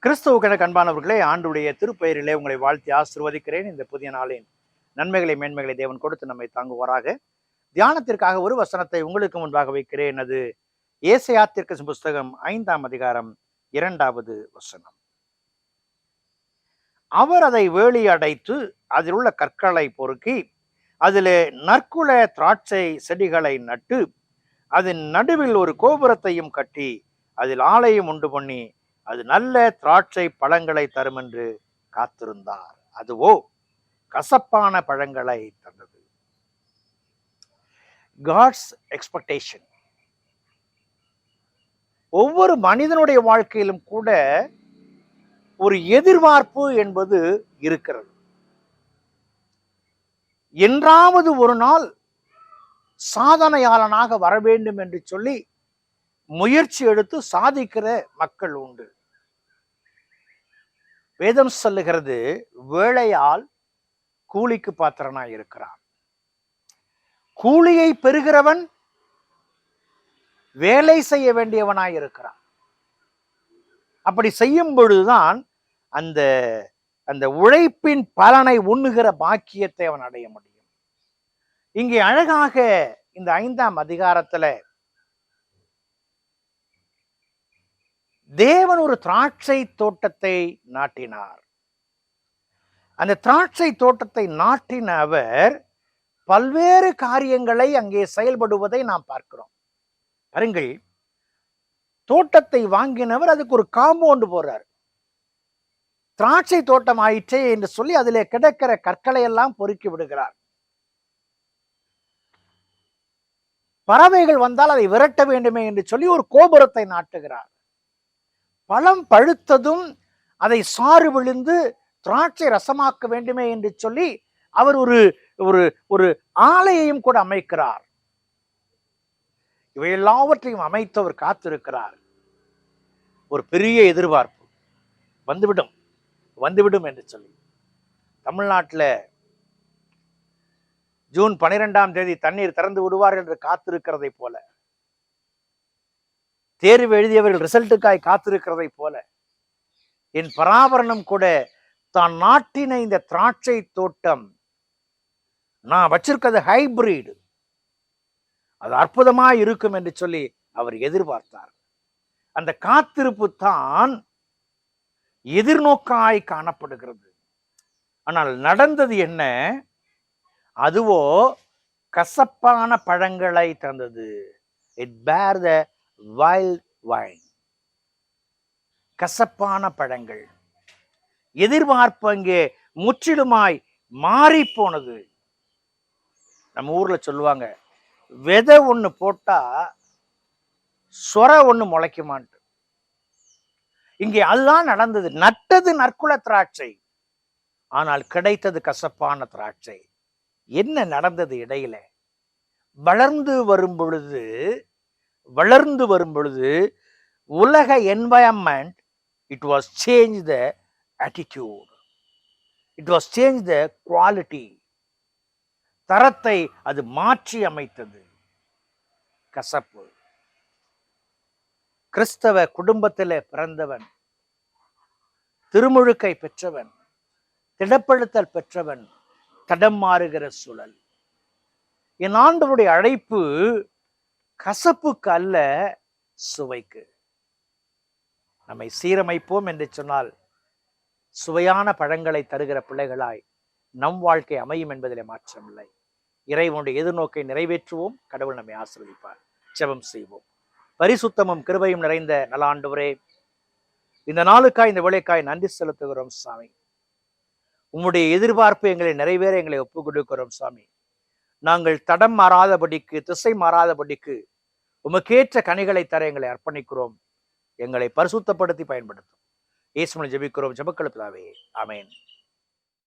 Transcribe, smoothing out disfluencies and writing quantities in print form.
கிறிஸ்துவுக்கென அன்பானவர்களே, ஆண்டுடைய திருப்பெயரிலே உங்களை வாழ்த்தி ஆசீர்வதிக்கிறேன். இந்த புதிய நாளின் நன்மைகளை மேன்மைகளை தேவன் கொடுத்து நம்மை தாங்குவாராக. தியானத்திற்காக ஒரு வசனத்தை உங்களுக்கு முன்பாக வைக்கிறேன். அது ஏசாயா தீர்க்கதரிசி புஸ்தகம் 5ஆம் அதிகாரம் 2வது வசனம். அவர் அதை வேலி அடைத்து அதில் உள்ள கற்களை பொறுக்கி அதிலே நற்குல திராட்சை செடிகளை நட்டு அதன் நடுவில் ஒரு கோபுரத்தையும் கட்டி அதில் ஆலயம் உண்டு பண்ணி அது நல்ல திராட்சை பழங்களை தரும் என்று காத்திருந்தார். அதுவோ கசப்பான பழங்களை தந்தது. God's expectation. ஒவ்வொரு மனிதனுடைய வாழ்க்கையிலும் கூட ஒரு எதிர்பார்ப்பு என்பது இருக்கிறது. என்றாவது ஒரு நாள் சாதனையாளனாக வர வேண்டும் என்று சொல்லி முயற்சி எடுத்து சாதிக்கிற மக்கள் உண்டு. வேதம் சொல்லுகிறது, வேலையால் கூலிக்கு பாத்திரனாய் இருக்கிறான். கூலியை பெறுகிறவன் வேலை செய்ய வேண்டியவனாய் இருக்கிறான். அப்படி செய்யும் பொழுதுதான் அந்த அந்த உழைப்பின் பலனை உண்ணுகிற பாக்கியத்தை அவன் அடைய முடியும். இங்கே அழகாக இந்த 5ஆம் அதிகாரத்துல தேவன் ஒரு திராட்சை தோட்டத்தை நாட்டினார். அந்த திராட்சை தோட்டத்தை நாட்டின அவர் பல்வேறு காரியங்களை அங்கே செயல்படுவதை நாம் பார்க்கிறோம். பாருங்கள், தோட்டத்தை வாங்கினவர் அதுக்கு ஒரு காம்பவுண்ட் போறார். திராட்சை தோட்டம் ஆயிற்றே என்று சொல்லி அதிலே கிடக்கிற கற்களை எல்லாம் பொறுக்கி விடுகிறார். பறவைகள் வந்தால் அதை விரட்ட வேண்டுமே என்று சொல்லி ஒரு கோபுரத்தை நாட்டுகிறார். பழம் பழுத்ததும் அதை சாறு விழுந்து திராட்சை ரசமாக்க வேண்டுமே என்று சொல்லி அவர் ஒரு ஒரு ஒரு ஆலையையும் கூட அமைக்கிறார். இவை எல்லாவற்றையும் அமைத்தவர் காத்திருக்கிறார். ஒரு பெரிய எதிர்பார்ப்பு வந்துவிடும் என்று சொல்லி. தமிழ்நாட்டில் ஜூன் 12ஆம் தேதி தண்ணீர் திறந்து விடுவார்கள் என்று காத்திருக்கிறதை போல, தேர்வு எழுதியவர்கள் ரிசல்ட்டுக்காய் காத்திருக்கிறதை போல, என் பராபரணம் கூட தான் நாட்டின இந்த திராட்சை தோட்டம், நான் வச்சிருக்கிறது ஹைபிரிட், அது அற்புதமா இருக்கும் என்று சொல்லி அவர் எதிர்பார்த்தார். அந்த காத்திருப்பு தான் எதிர்நோக்காய் காணப்படுகிறது. ஆனால் நடந்தது என்ன? அதுவோ கசப்பான பழங்களை தந்தது. இட் பேர் த வைல்ட் வைன். கசப்பான பழங்கள். எதிர்பார்ப்பு அங்கே முற்றிலுமாய் மாறி போனது. நம்ம ஊர்ல சொல்லுவாங்க, விதை ஒண்ணு போட்டா சொர ஒண்ணு முளைக்குமான்ட்டு. இங்கே அதுதான் நடந்தது. நட்டது நற்குல திராட்சை, ஆனால் கிடைத்தது கசப்பான திராட்சை. என்ன நடந்தது இடையில? வளர்ந்து வரும் பொழுது உலக environment, it was change the attitude, it was change the quality. தரத்தை அது மாற்றி அமைத்தது. கசப்பு. கிறிஸ்தவ குடும்பத்திலே பிறந்தவன், திருமுழுக்கை பெற்றவன், திடப்படுத்தல் பெற்றவன், தடம் மாறுகிற சூழல். என் ஆண்டவருடைய அழைப்பு கசப்புக்கு அல்ல, சுவைக்கு. நம்மை சீரமைப்போம் என்று சொன்னால் சுவையான பழங்களை தருகிற பிள்ளைகளாய் நம் வாழ்க்கை அமையும் என்பதிலே மாற்றமில்லை. இறைவனுடைய எதிர்நோக்கை நிறைவேற்றுவோம். கடவுள் நம்மை ஆசீர்வதிப்பார். ஜெபம் செய்வோம். பரிசுத்தமும் கிருபையும் நிறைந்த நல்ல ஆண்டவரே, இந்த நாளுக்காய் இந்த வேளைக்காய் நன்றி செலுத்துகிறோம் சாமி. உம்முடைய எதிர்பார்ப்பு எங்களை நிறைவேற எங்களை ஒப்புக் கொடுக்கிறோம் சாமி. நாங்கள் தடம் மாறாதபடிக்கு, திசை மாறாதபடிக்கு உமக்கேற்ற கனிகளை தர எங்களை அர்ப்பணிக்கிறோம். எங்களை பரிசுத்தப்படுத்தி பயன்படுத்தும். இயேசுவின் ஜெபிக்கிறோம் ஜெபக்கேளும் பிதாவே. ஆமென்.